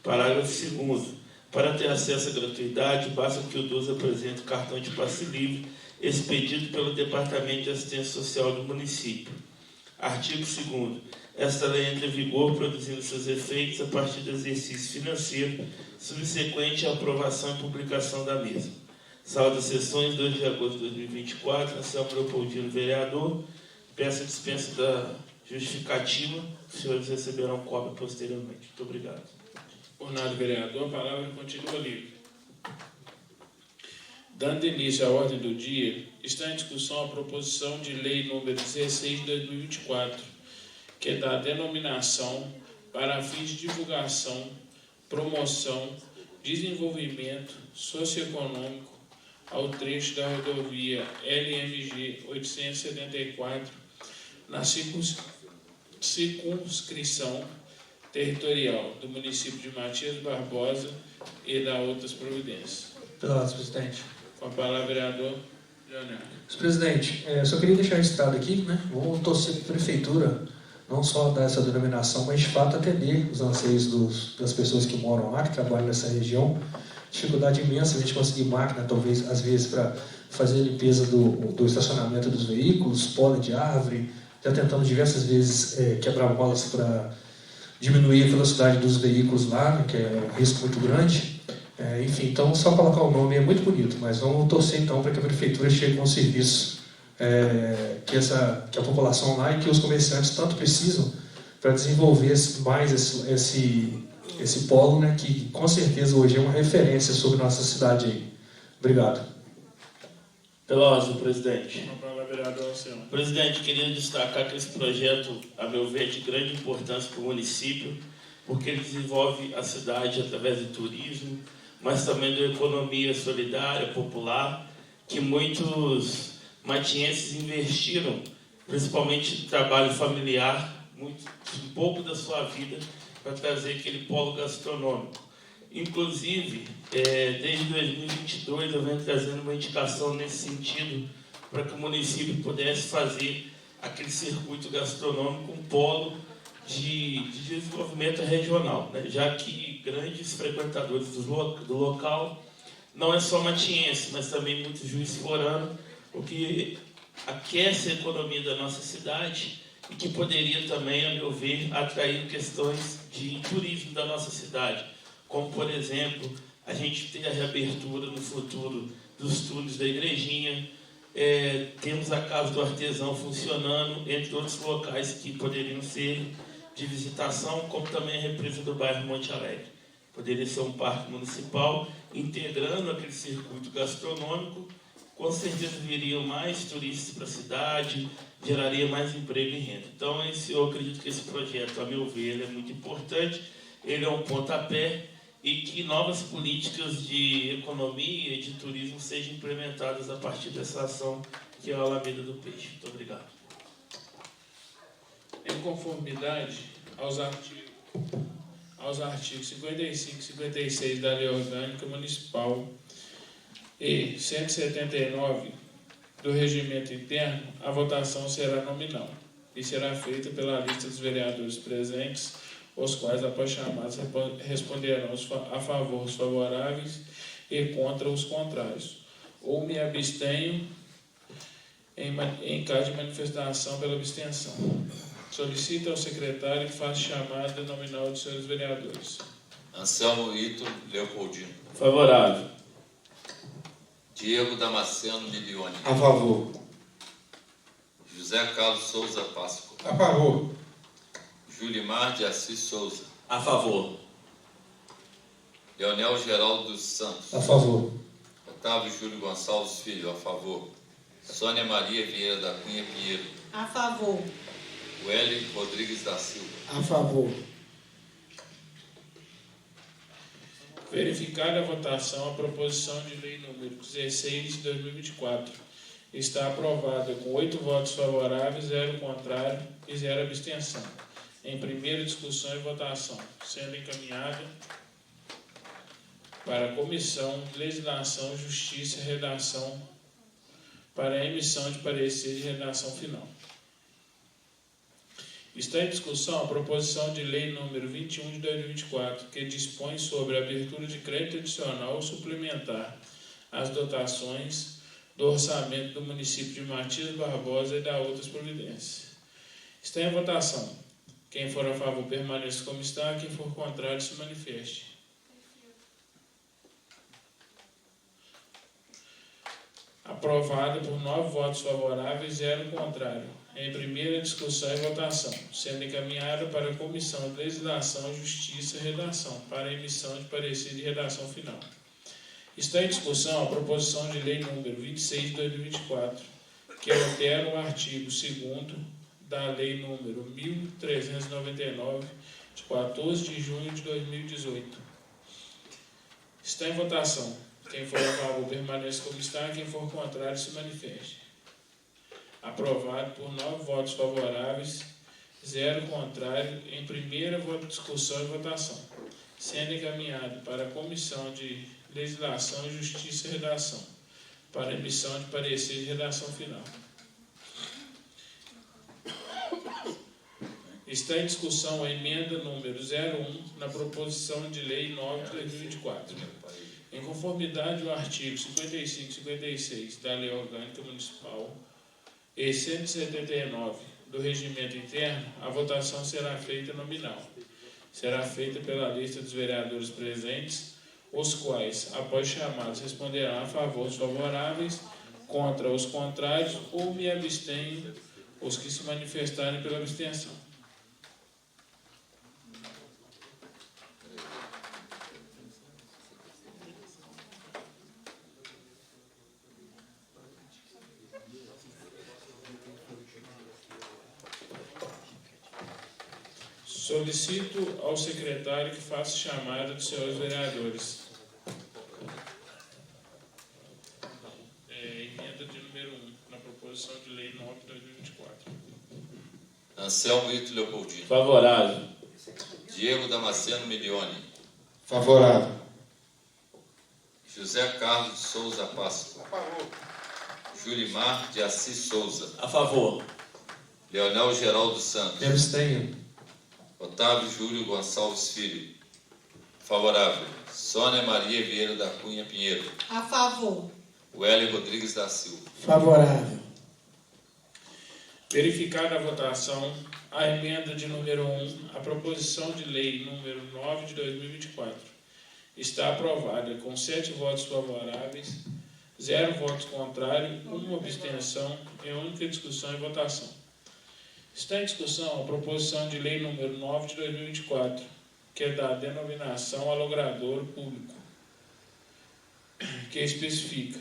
Parágrafo 2º. Para ter acesso à gratuidade, basta que o idoso apresente cartão de passe livre expedido pelo Departamento de Assistência Social do município. Artigo 2º. Esta lei entra em vigor produzindo seus efeitos a partir do exercício financeiro subsequente à aprovação e publicação da mesma. Sala das sessões, 2 de agosto de 2024, na São Leopoldino, vereador. Peço a dispensa da justificativa. Os senhores receberão cópia posteriormente. Muito obrigado. Por nada, vereador. A palavra continua livre. Dando início à ordem do dia, está em discussão a proposição de lei número 16 de 2024, que dá denominação para fins de divulgação, promoção, desenvolvimento socioeconômico ao trecho da rodovia LMG 874 na circunscrição territorial do município de Matias Barbosa e da outras providências. Pela ordem, presidente. Com a palavra, vereador Leonardo. Senhor presidente, eu só queria deixar registrado aqui, né? Vou torcer para a prefeitura não só dar essa denominação, mas de fato atender os anseios das pessoas que moram lá, que trabalham nessa região. Dificuldade imensa a gente conseguir máquina, talvez, às vezes, para fazer a limpeza do estacionamento dos veículos, poda de árvore. Já tentamos diversas vezes quebrar bolas para diminuir a velocidade dos veículos lá, né, que é um risco muito grande. Enfim, então, só colocar o nome é muito bonito, mas vamos torcer, então, para que a prefeitura chegue com um serviço que a população lá e que os comerciantes tanto precisam para desenvolver mais esse polo, né, que com certeza hoje é uma referência sobre nossa cidade aí. Obrigado. Pelosi, presidente. Uma palavra, vereador Alcione. Presidente, queria destacar que esse projeto, a meu ver, é de grande importância para o município, porque ele desenvolve a cidade através do turismo, mas também da economia solidária, popular, que muitos matienses investiram, principalmente no trabalho familiar, um pouco da sua vida, para trazer aquele polo gastronômico. Inclusive, desde 2022, eu venho trazendo uma indicação nesse sentido, para que o município pudesse fazer aquele circuito gastronômico, um polo de desenvolvimento regional, né? Já que grandes frequentadores do local não é só matiense, mas também muito juiz forano, o que aquece a economia da nossa cidade e que poderia também, a meu ver, atrair questões de turismo da nossa cidade, como, por exemplo, a gente ter a reabertura no futuro dos túneis da Igrejinha, temos a Casa do Artesão funcionando, entre outros locais que poderiam ser de visitação, como também a represa do bairro Monte Alegre. Poderia ser um parque municipal, integrando aquele circuito gastronômico, com certeza viriam mais turistas para a cidade, geraria mais emprego e renda. Então, eu acredito que esse projeto, a meu ver, ele é muito importante, ele é um pontapé, e que novas políticas de economia e de turismo sejam implementadas a partir dessa ação que é a Alameda do Peixe. Muito obrigado. Em conformidade aos artigos 55 e 56 da Lei Orgânica Municipal e 179 do Regimento Interno, a votação será nominal e será feita pela lista dos vereadores presentes, os quais, após chamados, responderão a favor os favoráveis e contra os contrários. Ou me abstenho em caso de manifestação pela abstenção. Solicito ao secretário que faça chamada nominal dos senhores vereadores. Anselmo Ito Leopoldino. Favorável. Diego Damasceno Milione. A favor. José Carlos Souza Páscoa. A favor. Julimar de Assis Souza. A favor. Leonel Geraldo dos Santos. A favor. Otávio Júlio Gonçalves Filho, a favor. Sônia Maria Vieira da Cunha Pinheiro. A favor. Wely Rodrigues da Silva. A favor. Verificada a votação, a proposição de lei número 16 de 2024 está aprovada com 8 votos favoráveis, 0 contrário e 0 abstenção. Em primeira discussão e votação, sendo encaminhada para a Comissão de Legislação, Justiça e Redação para a emissão de parecer de redação final. Está em discussão a proposição de lei número 21 de 2024, que dispõe sobre a abertura de crédito adicional ou suplementar às dotações do orçamento do município de Matias Barbosa e da outras providências. Está em votação. Quem for a favor permaneça como está, quem for contrário se manifeste. Aprovada por 9 votos favoráveis, 0 contrário. Em primeira discussão e votação, sendo encaminhada para a Comissão de Legislação, Justiça e Redação, para a emissão de parecer de redação final. Está em discussão a proposição de lei número 26 de 2024, que altera o artigo 2º da lei número 1399, de 14 de junho de 2018. Está em votação. Quem for a favor permaneça como está, quem for contrário se manifeste. Aprovado por 9 votos favoráveis, 0 contrário, em primeira discussão e votação, sendo encaminhado para a Comissão de Legislação, Justiça e Redação, para emissão de parecer de redação final. Está em discussão a emenda número 01 na proposição de lei 9 de 2024. Em conformidade ao artigo 55 e 56 da Lei Orgânica Municipal e 179 do Regimento Interno, a votação será feita nominal. Será feita pela lista dos vereadores presentes, os quais, após chamados, responderão a favor os favoráveis, contra os contrários ou me abstenho os que se manifestarem pela abstenção. Solicito ao secretário que faça chamada dos senhores vereadores. Emenda de número 1, na proposição de lei 9/2024. Anselmo Ito Leopoldino. Favorável. Diego Damasceno Milione. Favorável. José Carlos de Souza Páscoa. Julimar de Assis Souza. A favor. Leonel Geraldo Santos. Me abstenho. Otávio Júlio Gonçalves Filho. Favorável. Sônia Maria Vieira da Cunha Pinheiro. A favor. Wélio Rodrigues da Silva. Favorável. Verificada a votação, a emenda de número 1, a proposição de lei número 9 de 2024, está aprovada com 7 votos favoráveis, 0 votos contrários, 1 abstenção e única discussão e votação. Está em discussão a proposição de lei número 9 de 2024, que é da denominação a logrador público, que especifica,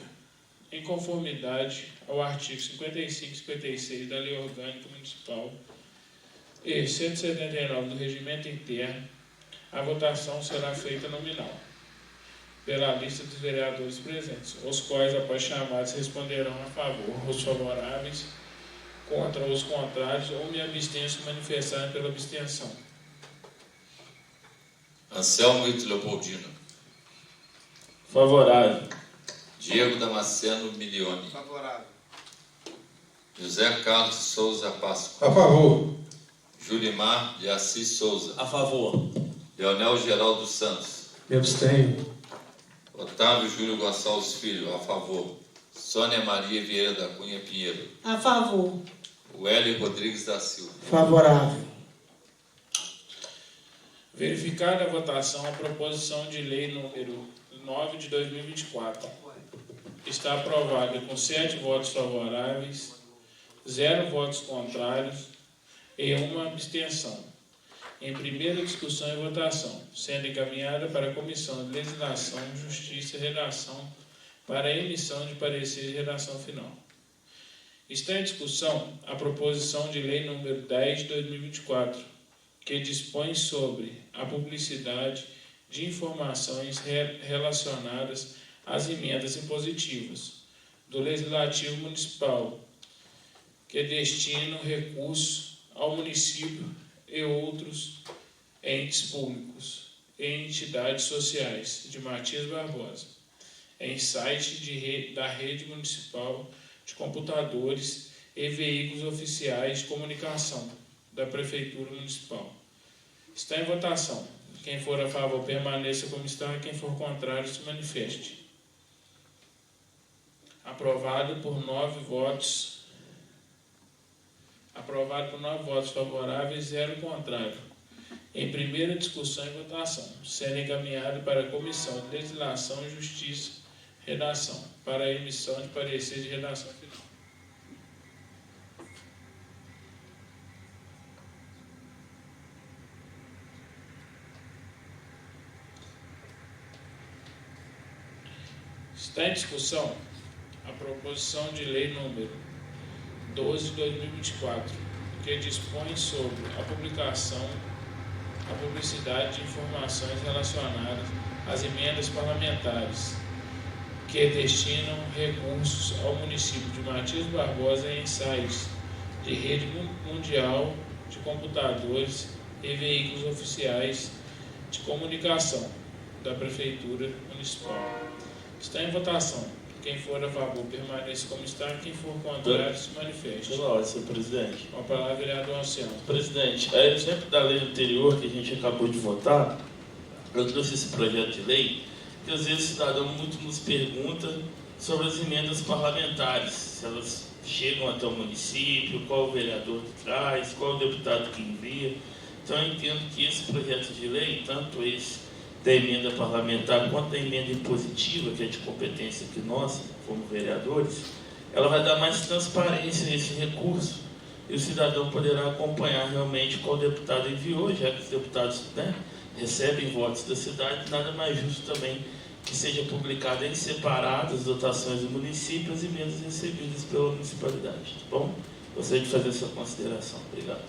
em conformidade ao artigo 55 e 56 da Lei Orgânica Municipal e 179 do Regimento Interno, a votação será feita nominal, pela lista dos vereadores presentes, os quais, após chamados, responderão a favor, os favoráveis, contra os contrários, ou me abstenho se manifestarem pela abstenção. Anselmo Ito Leopoldino. Favorável. Diego Damasceno Milione. Favorável. José Carlos de Souza Páscoa. A favor. Julimar de Assis Souza. A favor. Leonel Geraldo Santos. Me abstenho. Otávio Júlio Gonçalves Filho. A favor. Sônia Maria Vieira da Cunha Pinheiro. A favor. Wélio Rodrigues da Silva. Favorável. Verificada a votação, a proposição de lei número 9 de 2024 está aprovada com 7 votos favoráveis, 0 votos contrários e 1 abstenção. Em primeira discussão e votação, sendo encaminhada para a Comissão de Legislação, Justiça e Redação para a emissão de parecer de redação final. Está em discussão a proposição de lei número 10 de 2024, que dispõe sobre a publicidade de informações relacionadas às emendas impositivas do Legislativo Municipal, que destinam recursos ao município e outros entes públicos e entidades sociais de Matias Barbosa, em site da Rede Municipal de Computadores e Veículos Oficiais de Comunicação da Prefeitura Municipal. Está em votação. Quem for a favor, permaneça como está. Quem for contrário, se manifeste. Aprovado por 9 votos. Aprovado por 9 votos favoráveis, 0 contrário. Em primeira discussão e votação, sendo encaminhado para a Comissão de Legislação, Justiça e Redação, para a emissão de parecer de redação final. Está em discussão a proposição de lei número 12 de 2024, que dispõe sobre a publicidade de informações relacionadas às emendas parlamentares, que destinam recursos ao município de Matias Barbosa em sites de rede mundial de computadores e veículos oficiais de comunicação da Prefeitura Municipal. Está em votação. Quem for a favor, permaneça como está. Quem for contrário, se manifeste. Pela ordem, senhor presidente. Com a palavra, vereador Anselmo. Presidente, a exemplo da lei anterior que a gente acabou de votar, eu trouxe esse projeto de lei, que às vezes o cidadão muito nos pergunta sobre as emendas parlamentares, se elas chegam até o município, qual o vereador que traz, qual o deputado que envia. Então eu entendo que esse projeto de lei, tanto esse da emenda parlamentar quanto a emenda impositiva, que é de competência que nós, como vereadores, ela vai dar mais transparência a esse recurso e o cidadão poderá acompanhar realmente qual deputado enviou, já que os deputados recebem votos da cidade, nada mais justo também que seja publicado em separado as dotações do município e as emendas recebidas pela municipalidade. Tá bom? Gostaria de fazer essa consideração. Obrigado.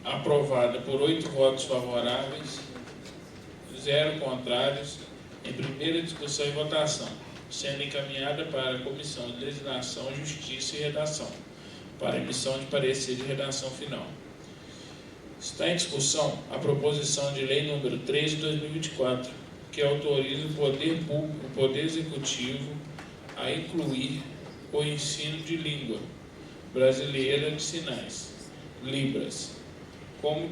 Aprovada por 8 votos favoráveis, 0 contrários, em primeira discussão e votação, sendo encaminhada para a Comissão de Legislação, Justiça e Redação, para emissão de parecer de redação final. Está em discussão a proposição de lei número 13 de 2024, que autoriza o Poder Público, o Poder Executivo, a incluir o ensino de língua brasileira de sinais, Libras, como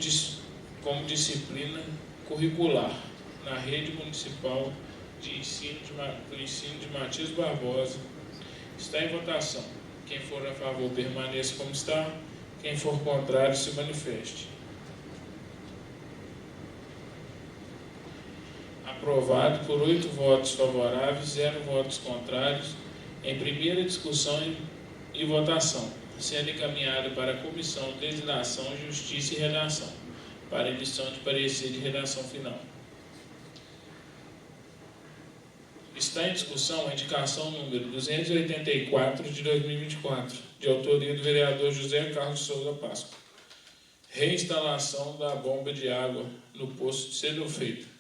disciplina curricular na rede municipal de ensino de Matias Barbosa. Está em votação. Quem for a favor, permaneça como está. Quem for contrário, se manifeste. Aprovado por 8 votos favoráveis, 0 votos contrários, em primeira discussão e votação, sendo encaminhado para a Comissão de Legislação, Justiça e Redação, para emissão de parecer de redação final. Está em discussão a indicação número 284 de 2024, de autoria do vereador José Carlos Souza Páscoa. Reinstalação da bomba de água no poço de Cedo Feito.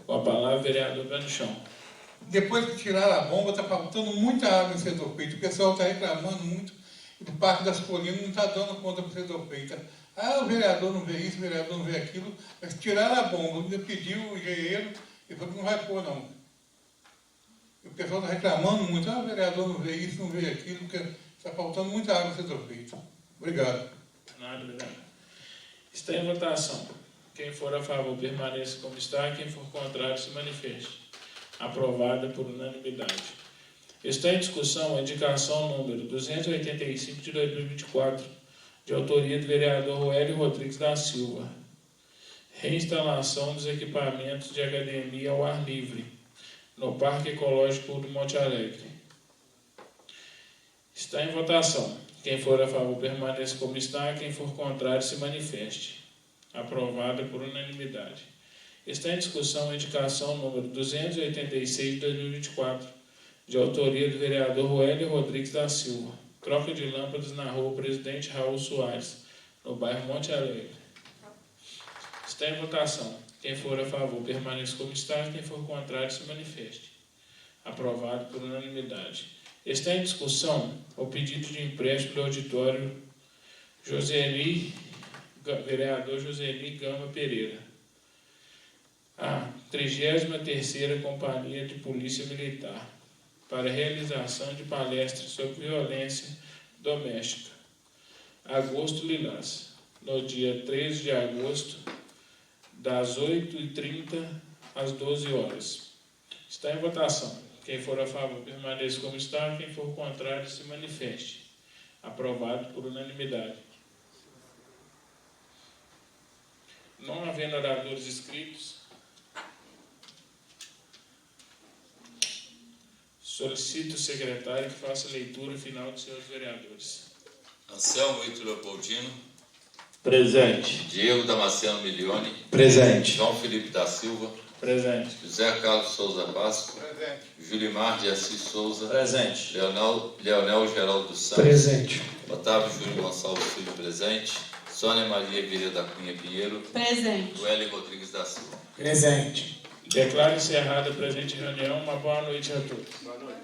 Com a palavra, vereador Pé no Chão. Depois que tiraram a bomba, está faltando muita água em Cedo Feito. O pessoal está reclamando muito do Parque das Colinas, não está dando conta para Cedo Feito. Ah, o vereador não vê isso, o vereador não vê aquilo. Mas tiraram a bomba, ainda pediu o engenheiro, ele falou que não vai pôr, não. O pessoal está reclamando muito. Ah, o vereador não vê isso, não vê aquilo, porque está faltando muita água em Cedo Feito. Obrigado. Nada, vereador. Está em votação. Quem for a favor, permaneça como está. Quem for contrário, se manifeste. Aprovada por unanimidade. Está em discussão a indicação número 285 de 2024, de autoria do vereador Roélio Rodrigues da Silva. Reinstalação dos equipamentos de academia ao ar livre, no Parque Ecológico do Monte Alegre. Está em votação. Quem for a favor, permaneça como está. Quem for contrário, se manifeste. Aprovada por unanimidade. Está em discussão a indicação número 286 de 2024, de autoria do vereador Roélio Rodrigues da Silva. Troca de lâmpadas na rua Presidente Raul Soares, no bairro Monte Alegre. Está em votação. Quem for a favor, permaneça como está. Quem for contrário, se manifeste. Aprovado por unanimidade. Está em discussão o pedido de empréstimo do auditório vereador Joseli Gama Pereira, a 33ª Companhia de Polícia Militar, para realização de palestras sobre violência doméstica. Agosto Lilás, no dia 13 de agosto, das 8h30 às 12 horas. Está em votação. Quem for a favor, permaneça como está. Quem for contrário, se manifeste. Aprovado por unanimidade. Não havendo oradores inscritos, solicito o secretário que faça a leitura final dos seus vereadores. Anselmo Ito Leopoldino. Presente. Diego Damasceno Milione. Presente. João Felipe da Silva. Presente. José Carlos Souza Páscoa. Presente. Julimar de Assis Souza. Presente. Leonel Geraldo Santos. Presente. Otávio Júlio Gonçalves Filho. Presente. Sônia Maria Vieira da Cunha Pinheiro. Presente. Wélio Rodrigues da Silva. Presente. Declaro encerrada a presente reunião. Uma boa noite a todos. Boa noite.